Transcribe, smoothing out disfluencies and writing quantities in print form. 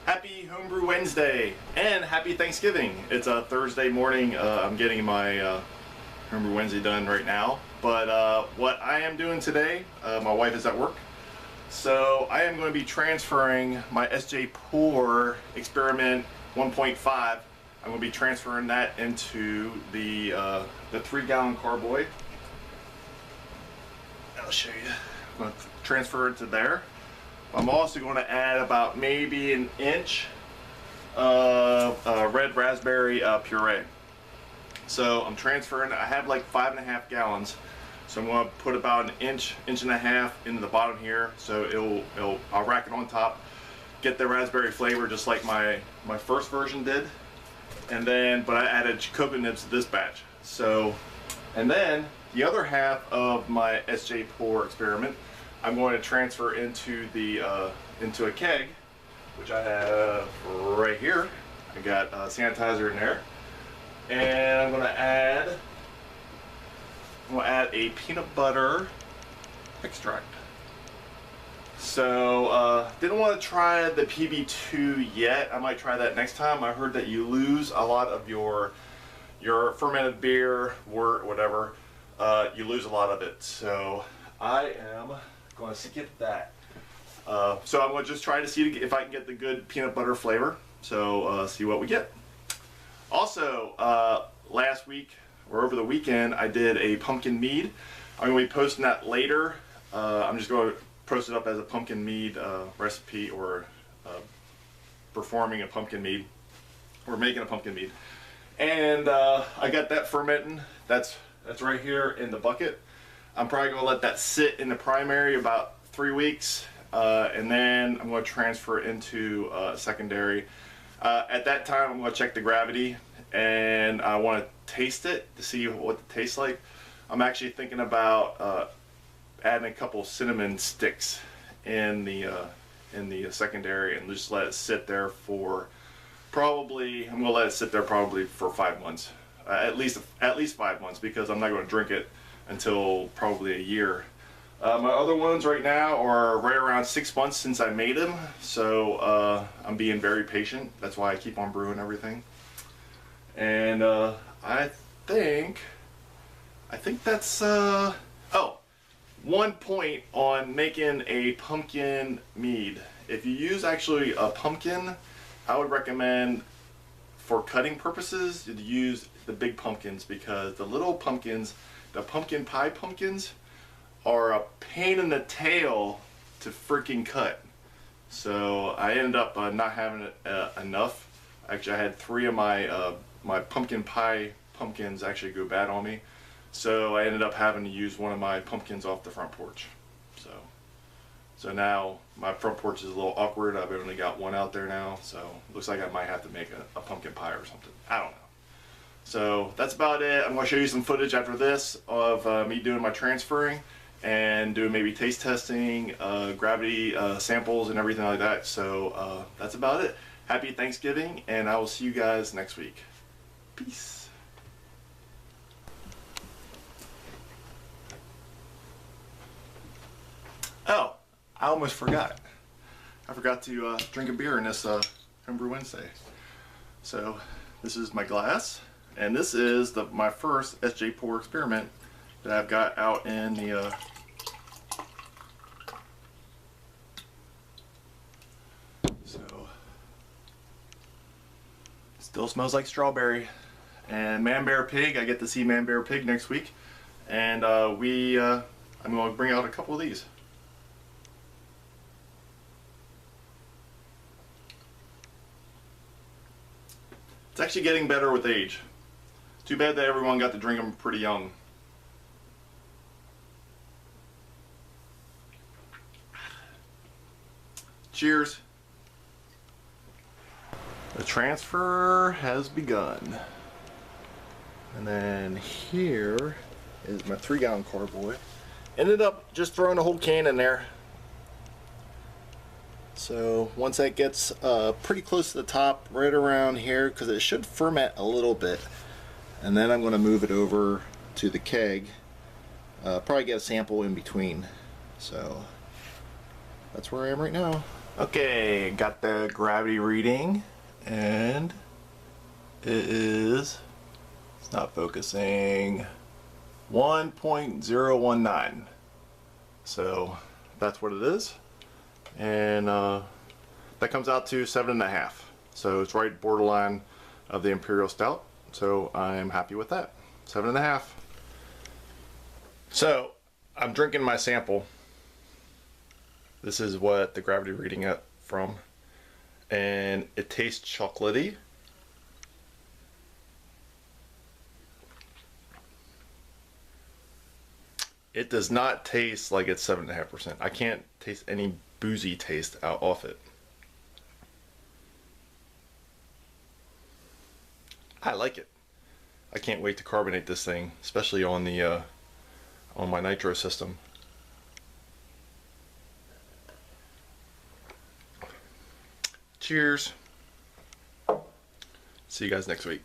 Happy Homebrew Wednesday and happy Thanksgiving. It's a Thursday morning. I'm getting my Homebrew Wednesday done right now. But what I am doing today, my wife is at work. So I am going to be transferring my SJPORR Experiment 1.5. I'm going to be transferring that into the 3-gallon carboy. I'll show you. I'm going to transfer it to there. I'm also going to add about maybe an inch of red raspberry puree. So I'm transferring, I have like 5.5 gallons. So I'm going to put about an inch and a half into the bottom here. So I'll rack it on top, get the raspberry flavor just like my first version did. And then, but I added cocoa nibs to this batch. So, and then the other half of my SJPORR experiment, I'm going to transfer into a keg, which I have right here. I got sanitizer in there, and I'm going to add a peanut butter extract. So didn't want to try the PB2 yet. I might try that next time. I heard that you lose a lot of your fermented beer, wort, whatever. You lose a lot of it. So I am going to skip that. So I'm going to just try to see if I can get the good peanut butter flavor. So see what we get. Also, last week or over the weekend, I did a pumpkin mead. I'm going to be posting that later. I'm just going to post it up as a pumpkin mead recipe, or performing a pumpkin mead, or making a pumpkin mead. And I got that fermenting. That's right here in the bucket. I'm probably going to let that sit in the primary about 3 weeks, and then I'm going to transfer it into secondary. At that time, I'm going to check the gravity, and I want to taste it to see what it tastes like. I'm actually thinking about adding a couple cinnamon sticks in the secondary, and just let it sit there for probably, I'm going to let it sit there probably for 5 months, at least 5 months, because I'm not going to drink it until probably a year. My other ones right now are right around 6 months since I made them, so I'm being very patient. That's why I keep on brewing everything. And I think that's oh, one point on making a pumpkin mead. If you use actually a pumpkin, I would recommend for cutting purposes to use the big pumpkins, because the little pumpkins, the pumpkin pie pumpkins, are a pain in the tail to freaking cut. So I ended up not having enough. Actually, I had 3 of my pumpkin pie pumpkins actually go bad on me. So I ended up having to use one of my pumpkins off the front porch. So now my front porch is a little awkward. I've only got one out there now. So it looks like I might have to make a pumpkin pie or something. I don't know. So that's about it. I'm going to show you some footage after this of me doing my transferring and doing maybe taste testing, gravity samples and everything like that. So that's about it. Happy Thanksgiving, and I will see you guys next week. Peace. Oh, I almost forgot. I forgot to drink a beer in this Homebrew Wednesday. So this is my glass. And this is my first SJPORR experiment that I've got out in the so still smells like strawberry. And Man Bear Pig, I get to see Man Bear Pig next week, and I'm going to bring out a couple of these. It's actually getting better with age. Too bad that everyone got to drink them pretty young. Cheers. The transfer has begun. And then here is my 3-gallon carboy. Ended up just throwing a whole can in there. So once that gets pretty close to the top, right around here, because it should ferment a little bit, and then I'm going to move it over to the keg. Probably get a sample in between. So that's where I am right now. Okay, got the gravity reading, and it's not focusing, 1.019. So that's what it is. And that comes out to 7.5. So it's right borderline of the Imperial Stout. So I'm happy with that. 7.5. So I'm drinking my sample. This is what the gravity reading it from, and it tastes chocolatey. It does not taste like it's 7.5%. I can't taste any boozy taste out off it. I like it. I can't wait to carbonate this thing, especially on the on my nitro system. Cheers. See you guys next week.